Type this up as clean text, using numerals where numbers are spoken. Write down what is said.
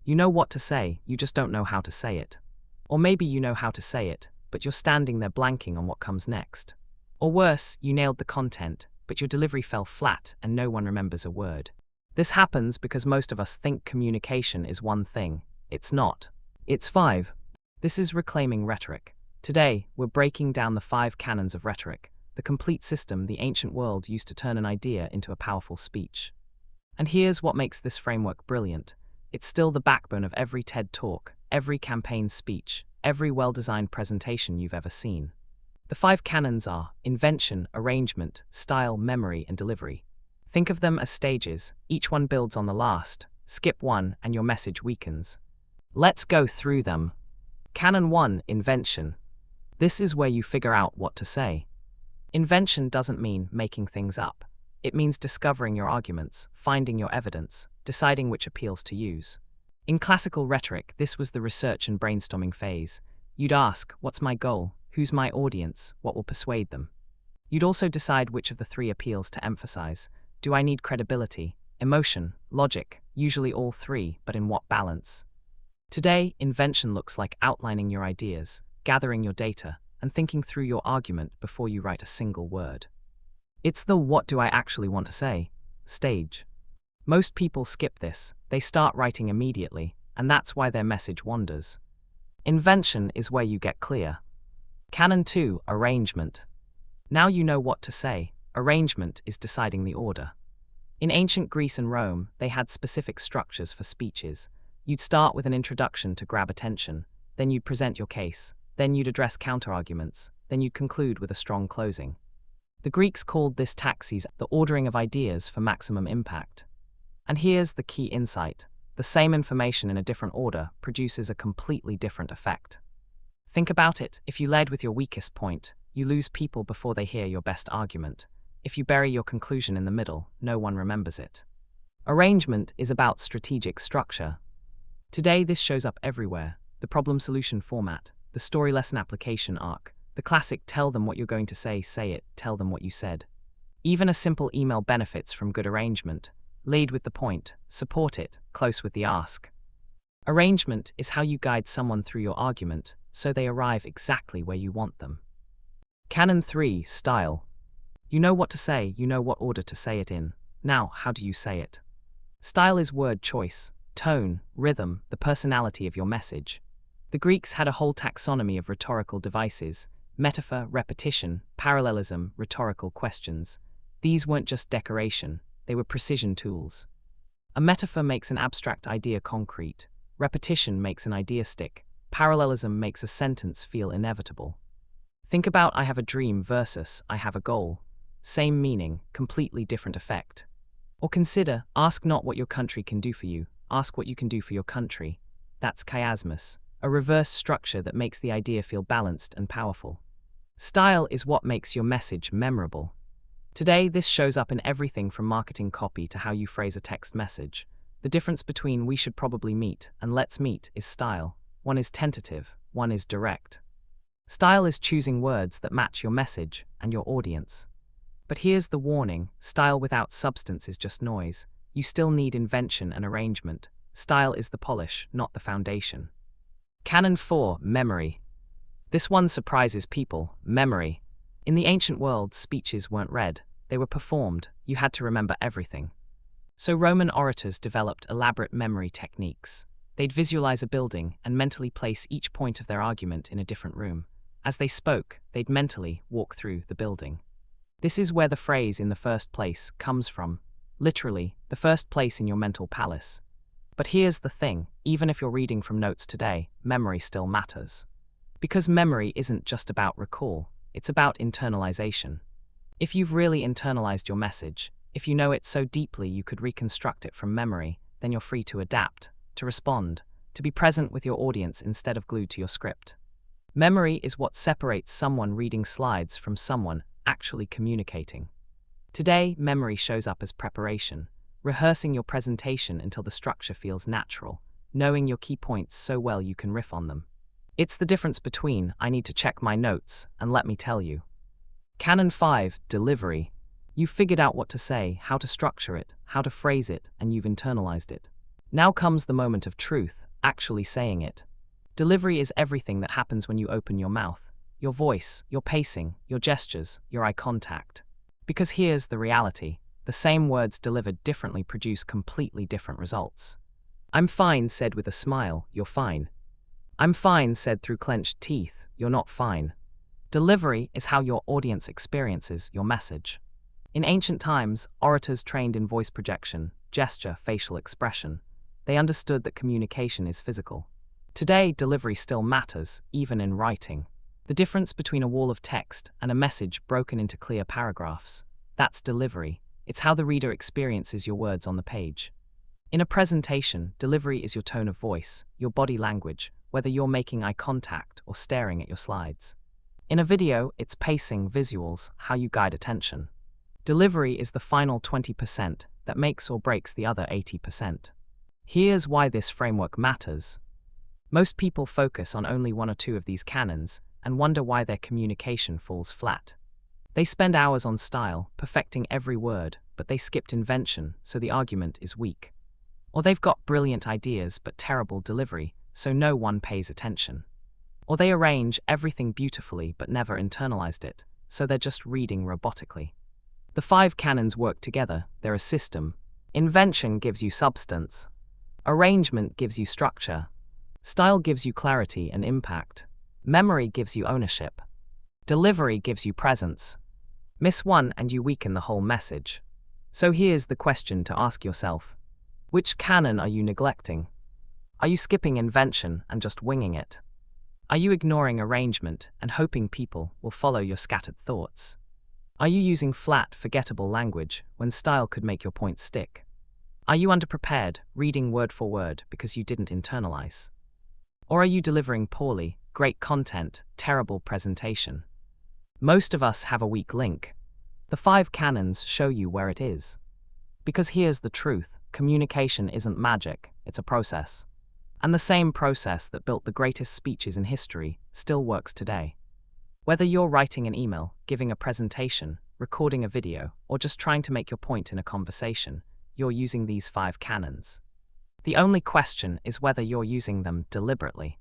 You know what to say, you just don't know how to say it. Or maybe you know how to say it, but you're standing there blanking on what comes next. Or worse, you nailed the content, but your delivery fell flat and no one remembers a word. This happens because most of us think communication is one thing. It's not. It's 5. This is Reclaiming Rhetoric. Today, we're breaking down the 5 Canons of Rhetoric, the complete system the ancient world used to turn an idea into a powerful speech. And here's what makes this framework brilliant. It's still the backbone of every TED Talk, every campaign speech, every well-designed presentation you've ever seen. The 5 canons are invention, arrangement, style, memory, and delivery. Think of them as stages, each one builds on the last. Skip one and your message weakens. Let's go through them. Canon 1, Invention. This is where you figure out what to say. Invention doesn't mean making things up. It means discovering your arguments, finding your evidence, deciding which appeals to use. In classical rhetoric, this was the research and brainstorming phase. You'd ask, what's my goal? Who's my audience? What will persuade them? You'd also decide which of the 3 appeals to emphasize. Do I need credibility, emotion, logic? Usually all 3, but in what balance? Today, invention looks like outlining your ideas, gathering your data, and thinking through your argument before you write a single word. It's the what do I actually want to say stage. Most people skip this, they start writing immediately, and that's why their message wanders. Invention is where you get clear. Canon 2, Arrangement. Now you know what to say. Arrangement is deciding the order. In ancient Greece and Rome, they had specific structures for speeches. You'd start with an introduction to grab attention, then you'd present your case, then you'd address counterarguments, then you'd conclude with a strong closing. The Greeks called this taxis, the ordering of ideas for maximum impact. And here's the key insight. The same information in a different order produces a completely different effect. Think about it. If you led with your weakest point, you lose people before they hear your best argument. If you bury your conclusion in the middle, no one remembers it. Arrangement is about strategic structure. Today, this shows up everywhere. The problem-solution format, the story-lesson application arc, the classic tell them what you're going to say it, tell them what you said. Even a simple email benefits from good arrangement. Lead with the point, support it, close with the ask. Arrangement is how you guide someone through your argument, so they arrive exactly where you want them. Canon 3, Style. You know what to say, you know what order to say it in. Now, how do you say it? Style is word choice, tone, rhythm, the personality of your message. The Greeks had a whole taxonomy of rhetorical devices: metaphor, repetition, parallelism, rhetorical questions. These weren't just decoration, they were precision tools. A metaphor makes an abstract idea concrete. Repetition makes an idea stick. Parallelism makes a sentence feel inevitable. Think about I have a dream versus I have a goal. Same meaning, completely different effect. Or consider, ask not what your country can do for you, ask what you can do for your country. That's chiasmus, a reverse structure that makes the idea feel balanced and powerful. Style is what makes your message memorable. Today, this shows up in everything from marketing copy to how you phrase a text message. The difference between we should probably meet and let's meet is style. One is tentative, one is direct. Style is choosing words that match your message and your audience. But here's the warning: style without substance is just noise. You still need invention and arrangement. Style is the polish, not the foundation. Canon 4, Memory. This one surprises people. Memory. In the ancient world, speeches weren't read, they were performed. You had to remember everything. So Roman orators developed elaborate memory techniques. They'd visualize a building and mentally place each point of their argument in a different room. As they spoke, they'd mentally walk through the building. This is where the phrase "in the first place" comes from. Literally, the first place in your mental palace. But here's the thing, even if you're reading from notes today, memory still matters. Because memory isn't just about recall, it's about internalization. If you've really internalized your message, if you know it so deeply you could reconstruct it from memory, then you're free to adapt, to respond, to be present with your audience instead of glued to your script. Memory is what separates someone reading slides from someone actually communicating. Today, memory shows up as preparation, rehearsing your presentation until the structure feels natural, knowing your key points so well you can riff on them. It's the difference between "I need to check my notes" and "let me tell you." Canon 5, Delivery. You've figured out what to say, how to structure it, how to phrase it, and you've internalized it. Now comes the moment of truth, actually saying it. Delivery is everything that happens when you open your mouth. Your voice, your pacing, your gestures, your eye contact. Because here's the reality. The same words delivered differently produce completely different results. I'm fine said with a smile, you're fine. I'm fine said through clenched teeth, you're not fine. Delivery is how your audience experiences your message. In ancient times, orators trained in voice projection, gesture, facial expression. They understood that communication is physical. Today, delivery still matters, even in writing. The difference between a wall of text and a message broken into clear paragraphs. That's delivery. It's how the reader experiences your words on the page. In a presentation, delivery is your tone of voice, your body language, whether you're making eye contact or staring at your slides. In a video, it's pacing, visuals, how you guide attention. Delivery is the final 20% that makes or breaks the other 80%. Here's why this framework matters. Most people focus on only one or two of these canons and wonder why their communication falls flat. They spend hours on style, perfecting every word, but they skipped invention, so the argument is weak. Or they've got brilliant ideas but terrible delivery, so no one pays attention. Or they arrange everything beautifully but never internalized it, so they're just reading robotically. The 5 canons work together, they're a system. Invention gives you substance. Arrangement gives you structure. Style gives you clarity and impact. Memory gives you ownership. Delivery gives you presence. Miss one and you weaken the whole message. So here's the question to ask yourself. Which canon are you neglecting? Are you skipping invention and just winging it? Are you ignoring arrangement and hoping people will follow your scattered thoughts? Are you using flat, forgettable language when style could make your point stick? Are you underprepared, reading word for word because you didn't internalize? Or are you delivering poorly, great content, terrible presentation? Most of us have a weak link. The 5 canons show you where it is. Because here's the truth, communication isn't magic, it's a process. And the same process that built the greatest speeches in history still works today. Whether you're writing an email, giving a presentation, recording a video, or just trying to make your point in a conversation, you're using these 5 canons. The only question is whether you're using them deliberately.